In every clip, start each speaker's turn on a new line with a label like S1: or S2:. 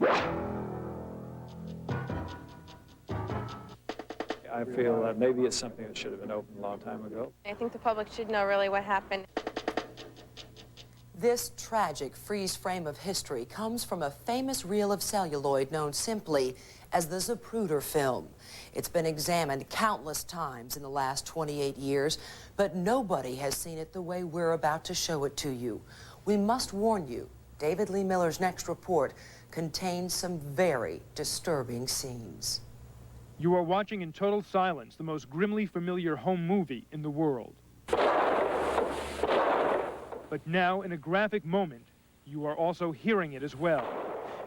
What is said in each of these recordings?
S1: I feel that maybe it's something that should have been opened a long time ago.
S2: I think the public should know really what happened.
S3: This tragic freeze frame of history comes from a famous reel of celluloid known simply as the Zapruder film. It's been examined countless times in the last 28 years, but nobody has seen it the way we're about to show it to you. We must warn you, David Lee Miller's next report contains some very disturbing scenes.
S4: You are watching in total silence the most grimly familiar home movie in the world. But now, in a graphic moment, you are also hearing it as well.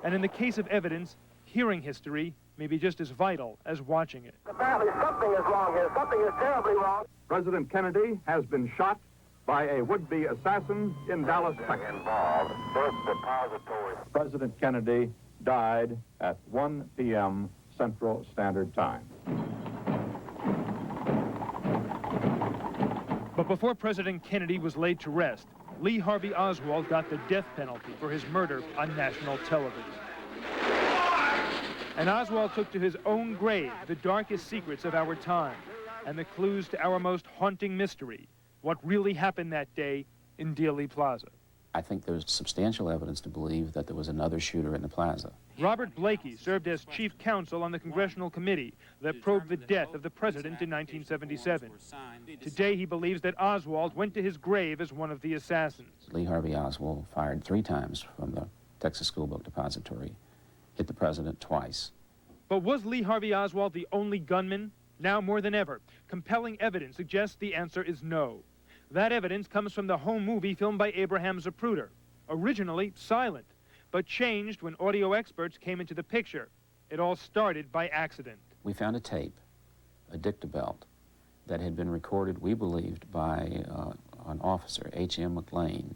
S4: And in the case of evidence, hearing history may be just as vital as watching it.
S5: Apparently something is wrong here. Something is terribly wrong.
S6: President Kennedy has been shot by a would-be assassin in Dallas, Texas.
S5: Involved. First depository.
S6: President Kennedy died at 1 p.m. Central Standard Time.
S4: But before President Kennedy was laid to rest, Lee Harvy Oswald got the death penalty for his murder on national television. And Oswald took to his own grave the darkest secrets of our time and the clues to our most haunting mystery, what really happened that day in Dealey Plaza.
S7: I think there's substantial evidence to believe that there was another shooter in the plaza.
S4: Robert Blakey served as chief counsel on the congressional committee that probed the death of the president in 1977. Today he believes that Oswald went to his grave as one of the assassins.
S7: Lee Harvy Oswald fired 3 times from the Texas School Book Depository, hit the president twice.
S4: But was Lee Harvy Oswald the only gunman? Now more than ever, compelling evidence suggests the answer is no. That evidence comes from the home movie filmed by Abraham Zapruder, originally silent, but changed when audio experts came into the picture. It all started by accident.
S7: We found a tape, a dictabelt, that had been recorded, we believed, by an officer, H.M. McLean,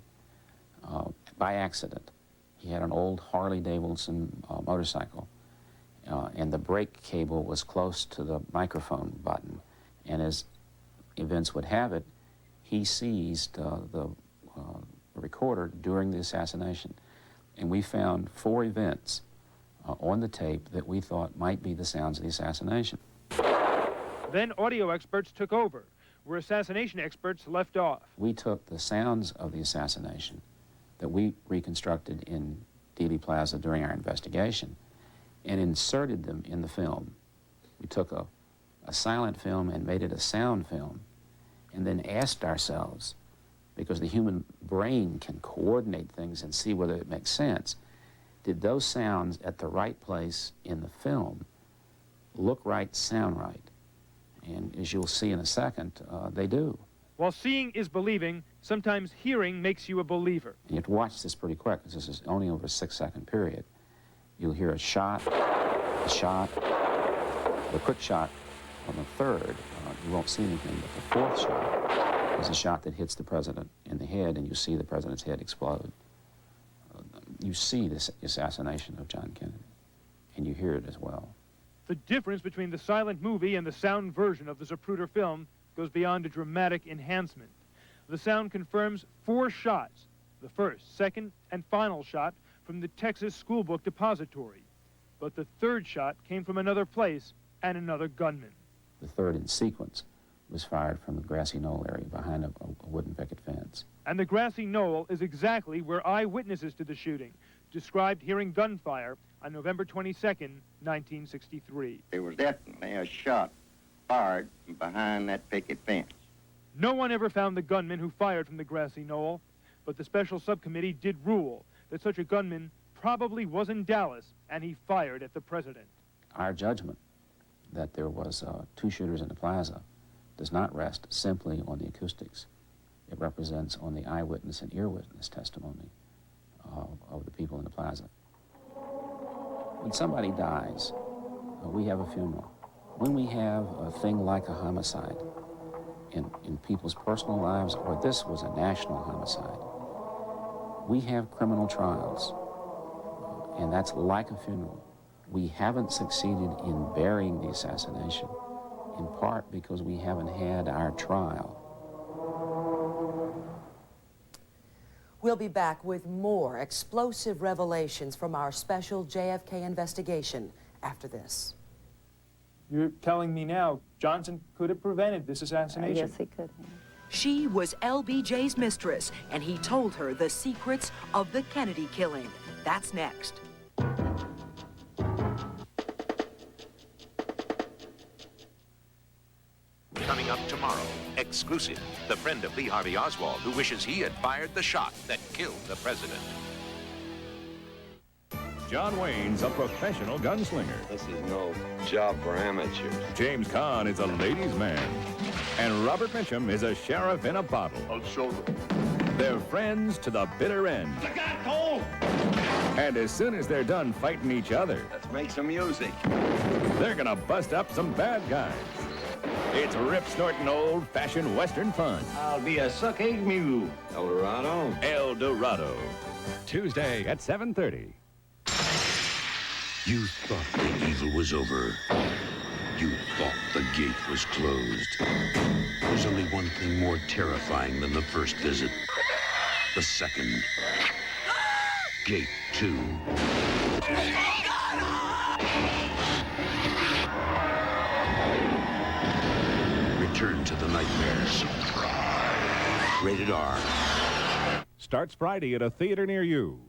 S7: by accident. He had an old Harley-Davidson motorcycle, and the brake cable was close to the microphone button, and as events would have it, he seized the recorder during the assassination. And we found 4 events on the tape that we thought might be the sounds of the assassination.
S4: Then audio experts took over, where assassination experts left off.
S7: We took the sounds of the assassination that we reconstructed in Dealey Plaza during our investigation and inserted them in the film. We took a silent film and made it a sound film, and then asked ourselves, because the human brain can coordinate things and see whether it makes sense, did those sounds at the right place in the film look right, sound right? And as you'll see in a second, they do.
S4: While seeing is believing, sometimes hearing makes you a believer.
S7: And you have to watch this pretty quick, because this is only over a 6-second period. You'll hear a shot, the quick shot on the third. You won't see anything, but the 4th shot is a shot that hits the president in the head, and you see the president's head explode. You see this assassination of John Kennedy, and you hear it as well.
S4: The difference between the silent movie and the sound version of the Zapruder film goes beyond a dramatic enhancement. The sound confirms 4 shots, the first, second, and final shot from the Texas School Book Depository. But the 3rd shot came from another place and another gunman.
S7: The 3rd in sequence was fired from the grassy knoll area behind a wooden picket fence.
S4: And the grassy knoll is exactly where eyewitnesses to the shooting described hearing gunfire on November 22nd, 1963.
S5: There was definitely a shot fired from behind that picket fence.
S4: No one ever found the gunman who fired from the grassy knoll, but the special subcommittee did rule that such a gunman probably was in Dallas and he fired at the president.
S7: Our judgment that there was 2 shooters in the plaza does not rest simply on the acoustics. It represents on the eyewitness and ear witness testimony of the people in the plaza. When somebody dies, we have a funeral. When we have a thing like a homicide in people's personal lives, or this was a national homicide, we have criminal trials, and that's like a funeral. We haven't succeeded in burying the assassination, in part because we haven't had our trial.
S3: We'll be back with more explosive revelations from our special JFK investigation after this.
S4: You're telling me now Johnson could have prevented this assassination?
S8: Yes, he could have.
S3: She was LBJ's mistress, and he told her the secrets of the Kennedy killing. That's next.
S9: Coming up tomorrow, exclusive, the friend of Lee Harvy Oswald who wishes he had fired the shot that killed the president.
S10: John Wayne's a professional gunslinger.
S5: This is no job for amateurs.
S10: James Caan is a ladies' man. And Robert Mitchum is a sheriff in a bottle.
S5: I'll show them.
S10: They're friends to the bitter end.
S5: Look out, Cole!
S10: And as soon as they're done fighting each other,
S5: Let's make some music.
S10: they're gonna bust up some bad guys. It's rip-snorting old-fashioned Western fun.
S5: I'll be a suck-egg mule. El Dorado.
S10: El Dorado. Tuesday at 7:30.
S11: You thought the evil was over. You thought the gate was closed. There's only one thing more terrifying than the first visit. The second. Gate 2. Return to the nightmares. Rated R.
S10: Starts Friday at a theater near you.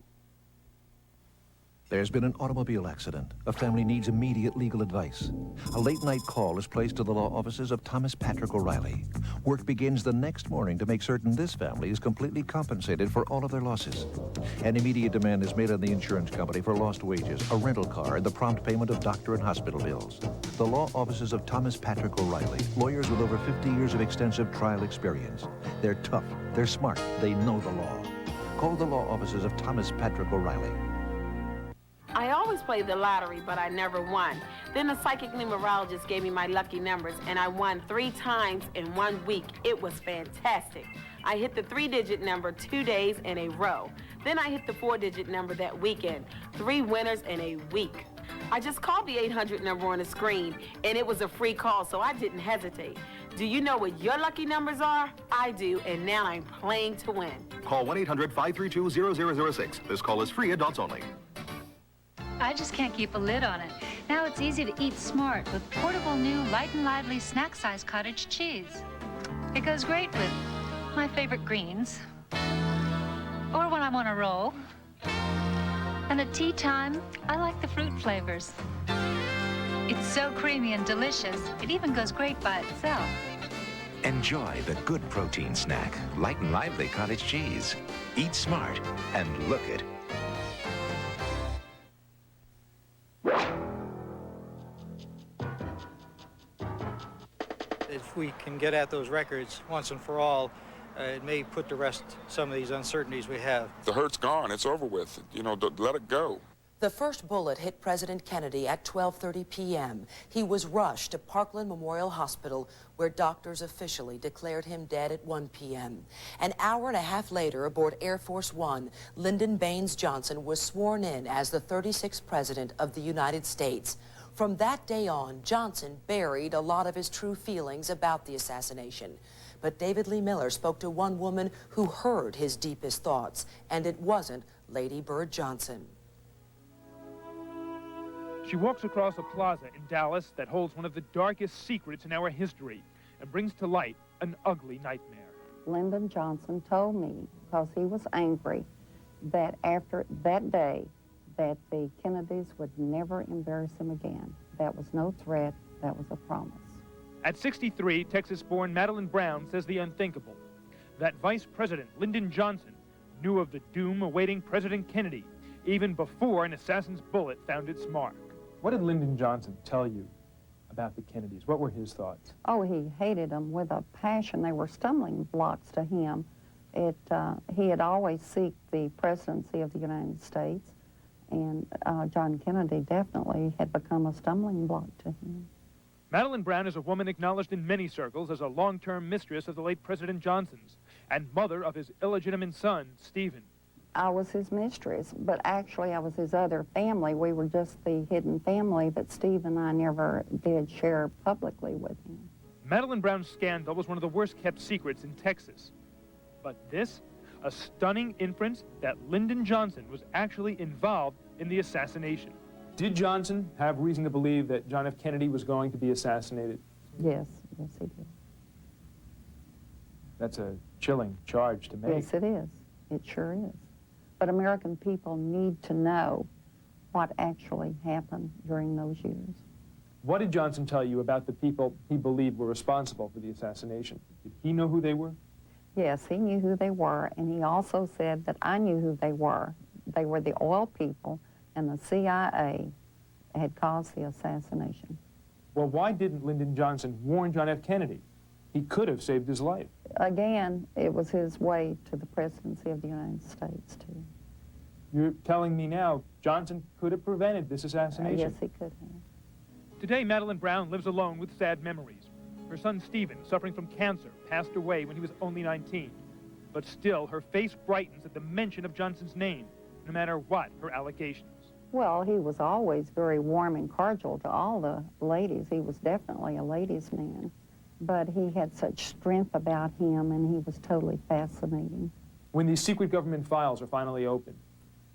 S12: There's been an automobile accident. A family needs immediate legal advice. A late-night call is placed to the law offices of Thomas Patrick O'Reilly. Work begins the next morning to make certain this family is completely compensated for all of their losses. An immediate demand is made on the insurance company for lost wages, a rental car, and the prompt payment of doctor and hospital bills. The law offices of Thomas Patrick O'Reilly, lawyers with over 50 years of extensive trial experience. They're tough, they're smart, they know the law. Call the law offices of Thomas Patrick O'Reilly.
S8: I always played the lottery, but I never won. Then the psychic numerologist gave me my lucky numbers, and I won 3 times in 1 week. It was fantastic. I hit the 3-digit number 2 days in a row. Then I hit the 4-digit number that weekend. 3 winners in a week. I just called the 800 number on the screen, and it was a free call, so I didn't hesitate. Do you know what your lucky numbers are? I do, and now I'm playing to win.
S13: Call 1-800-532-0006. This call is free, adults only.
S14: I just can't keep a lid on it. Now it's easy to eat smart with portable new Light and Lively snack-size cottage cheese. It goes great with my favorite greens, or when I'm on a roll. And at tea time, I like the fruit flavors. It's so creamy and delicious, it even goes great by itself.
S9: Enjoy the good protein snack, Light and Lively cottage cheese. Eat smart and look it.
S15: If we can get at those records once and for all, it may put to rest some of these uncertainties we have.
S16: The hurt's gone. It's over with. You know, let it go.
S3: The first bullet hit President Kennedy at 12:30 p.m. He was rushed to Parkland Memorial Hospital, where doctors officially declared him dead at 1 p.m. An hour and a half later, aboard Air Force One, Lyndon Johnson was sworn in as the 36th President of the United States. From that day on, Johnson buried a lot of his true feelings about the assassination. But David Lee Miller spoke to one woman who heard his deepest thoughts, and it wasn't Lady Bird Johnson.
S4: She walks across a plaza in Dallas that holds one of the darkest secrets in our history and brings to light an ugly nightmare.
S8: Lyndon Johnson told me, because he was angry, that after that day, that the Kennedys would never embarrass him again. That was no threat, that was a promise.
S4: At 63, Texas-born Madeline Brown says the unthinkable, that Vice President Lyndon Johnson knew of the doom awaiting President Kennedy even before an assassin's bullet found its mark. What did Lyndon Johnson tell you about the Kennedys? What were his thoughts?
S8: Oh, he hated them with a passion. They were stumbling blocks to him. He had always sought the presidency of the United States, and John Kennedy definitely had become a stumbling block to him.
S4: Madeline Brown is a woman acknowledged in many circles as a long-term mistress of the late President Johnson's and mother of his illegitimate son, Stephen.
S8: I was his mistress, but actually I was his other family. We were just the hidden family that Steve and I never did share publicly with him.
S4: Madeline Brown's scandal was one of the worst-kept secrets in Texas. But this, a stunning inference that Lyndon Johnson was actually involved in the assassination. Did Johnson have reason to believe that John F. Kennedy was going to be assassinated?
S17: Yes, yes he did.
S4: That's a chilling charge to make.
S17: Yes, it is. It sure is. But American people need to know what actually happened during those years.
S4: What did Johnson tell you about the people he believed were responsible for the assassination? Did he know who they were?
S17: Yes, he knew who they were, and he also said that I knew who they were. They were the oil people, and the CIA had caused the assassination.
S4: Well, why didn't Lyndon Johnson warn John F. Kennedy? He could have saved his life.
S17: Again, it was his way to the presidency of the United States, too.
S4: You're telling me now Johnson could have prevented this assassination?
S17: Yes, he could have.
S4: Today, Madeline Brown lives alone with sad memories. Her son, Stephen, suffering from cancer, passed away when he was only 19. But still, her face brightens at the mention of Johnson's name, no matter what her allegations.
S17: Well, he was always very warm and cordial to all the ladies. He was definitely a ladies' man. But he had such strength about him, and he was totally fascinating.
S4: When these secret government files are finally opened,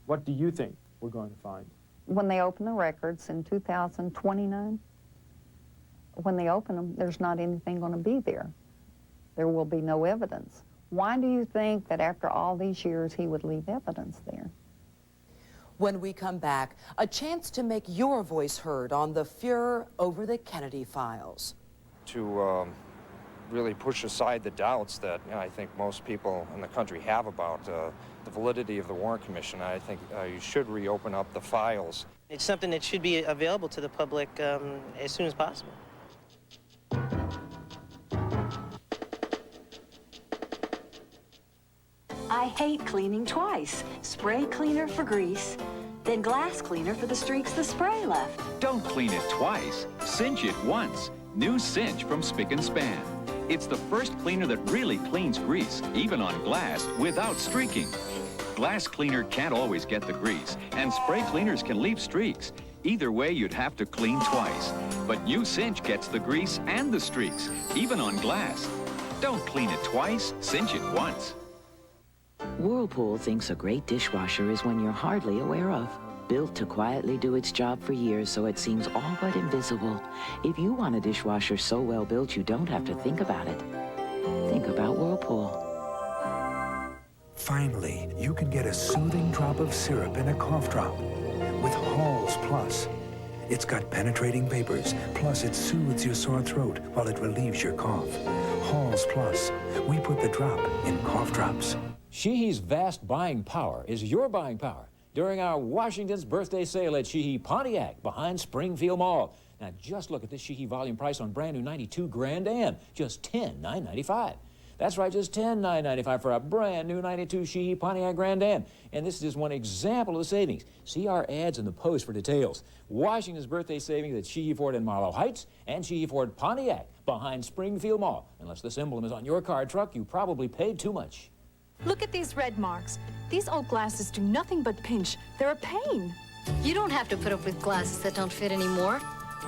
S4: what do you think we're going to find?
S17: When they open the records in 2029, when they open them, there's not anything going to be there. There will be no evidence. Why do you think that after all these years he would leave evidence there?
S3: When we come back, a chance to make your voice heard on the furor over the Kennedy files.
S18: To really push aside the doubts that I think most people in the country have about the validity of the Warren Commission, I think you should reopen up the files.
S19: It's something that should be available to the public as soon as possible.
S20: I hate cleaning twice. Spray cleaner for grease, then glass cleaner for the streaks the spray left.
S21: Don't clean it twice. Cinch it once. New Cinch from Spick & Span. It's the first cleaner that really cleans grease, even on glass, without streaking. Glass cleaner can't always get the grease, and spray cleaners can leave streaks. Either way, you'd have to clean twice. But New Cinch gets the grease and the streaks, even on glass. Don't clean it twice, cinch it once.
S22: Whirlpool thinks a great dishwasher is one you're hardly aware of. Built to quietly do its job for years so it seems all but invisible. If you want a dishwasher so well built you don't have to think about it, think about Whirlpool.
S23: Finally, you can get a soothing drop of syrup in a cough drop with Halls Plus. It's got penetrating vapors, plus it soothes your sore throat while it relieves your cough. Halls Plus. We put the drop in cough drops.
S24: Sheehy's vast buying power is your buying power during our Washington's birthday sale at Sheehy Pontiac behind Springfield Mall. Now just look at this Sheehy volume price on brand new 92 Grand Am, just $10,995. That's right, just $10,995 for a brand new 92 Sheehy Pontiac Grand Am. And this is just one example of the savings. See our ads in the post for details. Washington's birthday savings at Sheehy Ford in Marlow Heights and Sheehy Ford Pontiac behind Springfield Mall. Unless this emblem is on your car truck, you probably paid too much.
S25: Look at these red marks. These old glasses do nothing but pinch. They're a pain.
S26: You don't have to put up with glasses that don't fit anymore.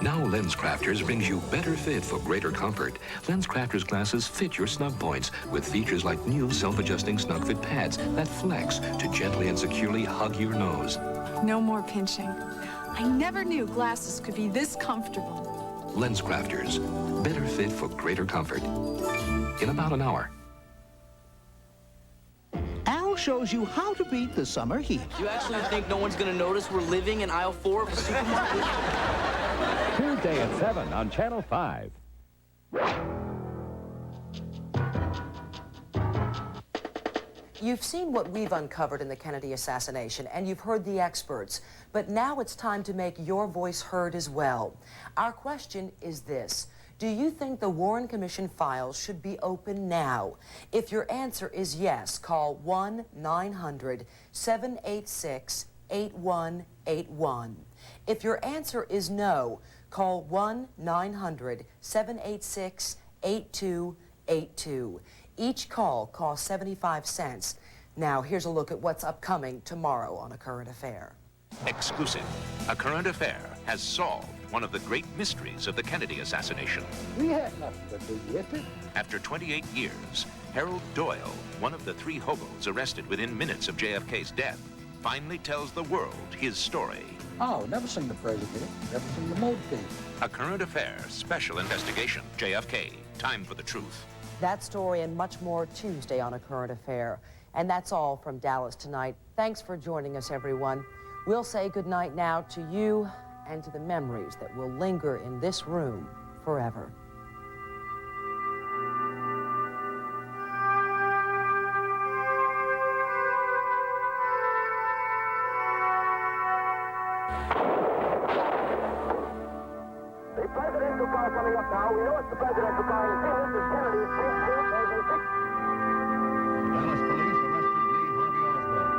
S11: Now LensCrafters brings you better fit for greater comfort. LensCrafters glasses fit your snug points with features like new self-adjusting snug fit pads that flex to gently and securely hug your nose.
S25: No more pinching. I never knew glasses could be this comfortable.
S11: LensCrafters, better fit for greater comfort. In about an hour.
S27: Al shows you how to beat the summer heat.
S28: You actually think no one's going to notice we're living in aisle 4 of a supermarket?
S10: Tuesday at 7 on Channel 5.
S3: You've seen what we've uncovered in the Kennedy assassination, and you've heard the experts. But now it's time to make your voice heard as well. Our question is this. Do you think the Warren Commission files should be open now? If your answer is yes, call 1-900-786-8181. If your answer is no, call 1-900-786-8282. Each call costs 75 cents. Now, here's a look at what's upcoming tomorrow on A Current Affair.
S9: Exclusive. A Current Affair has solved one of the great mysteries of the Kennedy assassination.
S29: We had nothing to do with it.
S9: After 28 years, Harold Doyle, one of the 3 hobos arrested within minutes of JFK's death, finally tells the world his story.
S1: Oh, never seen the president, never seen the movie.
S9: A current affairs special investigation. JFK, time for the truth.
S3: That story and much more Tuesday on A Current Affair. And that's all from Dallas Tonight. Thanks for joining us, everyone. We'll say goodnight now to you and to the memories that will linger in this room forever.
S2: The presidential car coming up now. We know it's the presidential car. You see, this is Kennedy's big suit. There's a
S5: Dallas police arrested Lee Harvy Oswald.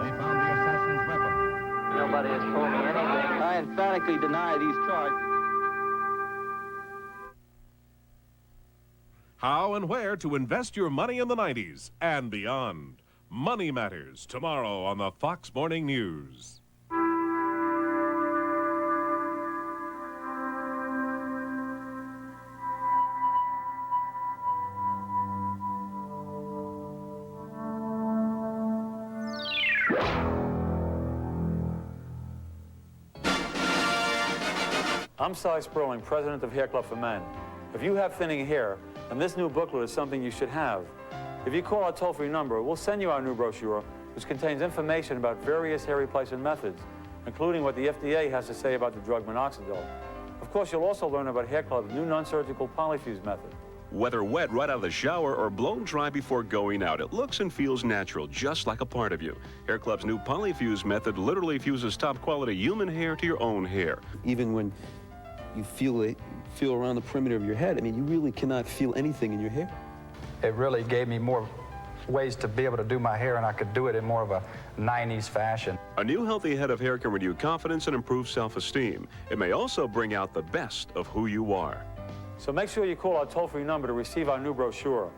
S5: They found the assassin's weapon.
S28: Nobody has told me anything. I emphatically deny these charges.
S6: How and where to invest your money in the 90s and beyond. Money Matters, tomorrow on the Fox Morning News.
S7: I'm Cy Sperling, president of Hair Club for Men. If you have thinning hair, then this new booklet is something you should have. If you call our toll-free number, we'll send you our new brochure, which contains information about various hair replacement methods, including what the FDA has to say about the drug minoxidil. Of course, you'll also learn about Hair Club's new non-surgical polyfuse method.
S12: Whether wet right out of the shower or blown dry before going out, it looks and feels natural, just like a part of you. Hair Club's new polyfuse method literally fuses top-quality human hair to your own hair.
S13: Even when you feel around the perimeter of your head, I mean, you really cannot feel anything in your hair.
S14: It really gave me more ways to be able to do my hair, and I could do it in more of a 90s fashion.
S12: A new healthy head of hair can renew confidence and improve self-esteem. It may also bring out the best of who you are.
S7: So make sure you call our toll-free number to receive our new brochure.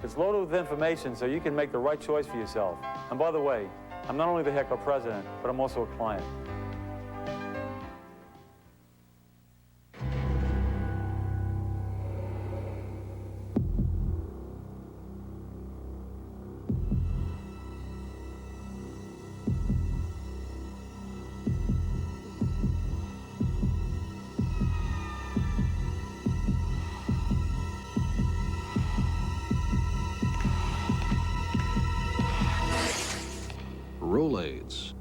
S7: It's loaded with information so you can make the right choice for yourself. And by the way, I'm not only the Hair Club president, but I'm also a client.
S29: Rolaids.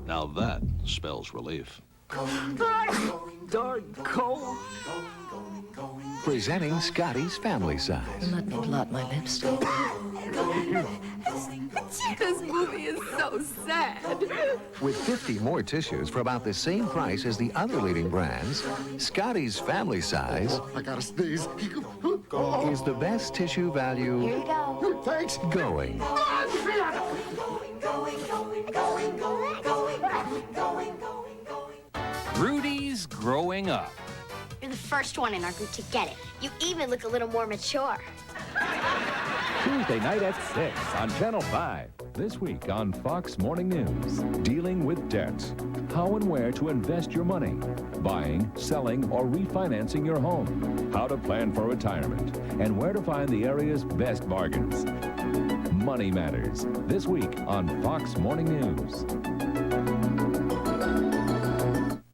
S29: Now that spells relief.
S30: Darn cold.
S9: Presenting Scotty's Family Size.
S30: Let me blot my lipstick. This movie is so sad.
S9: With 50 more tissues for about the same price as the other leading brands, Scotty's Family Size
S30: I gotta sneeze.
S9: is the best tissue value.
S30: Here you go. Thanks.
S9: Going.
S31: Rudy's growing up.
S32: You're the first one in our group to get it. You even look a little more mature.
S33: Tuesday night at 6 on Channel 5. This week on Fox Morning News. Dealing with debts. How and where to invest your money. Buying, selling, or refinancing your home. How to plan for retirement. And where to find the area's best bargains. Money Matters. This week on Fox Morning News.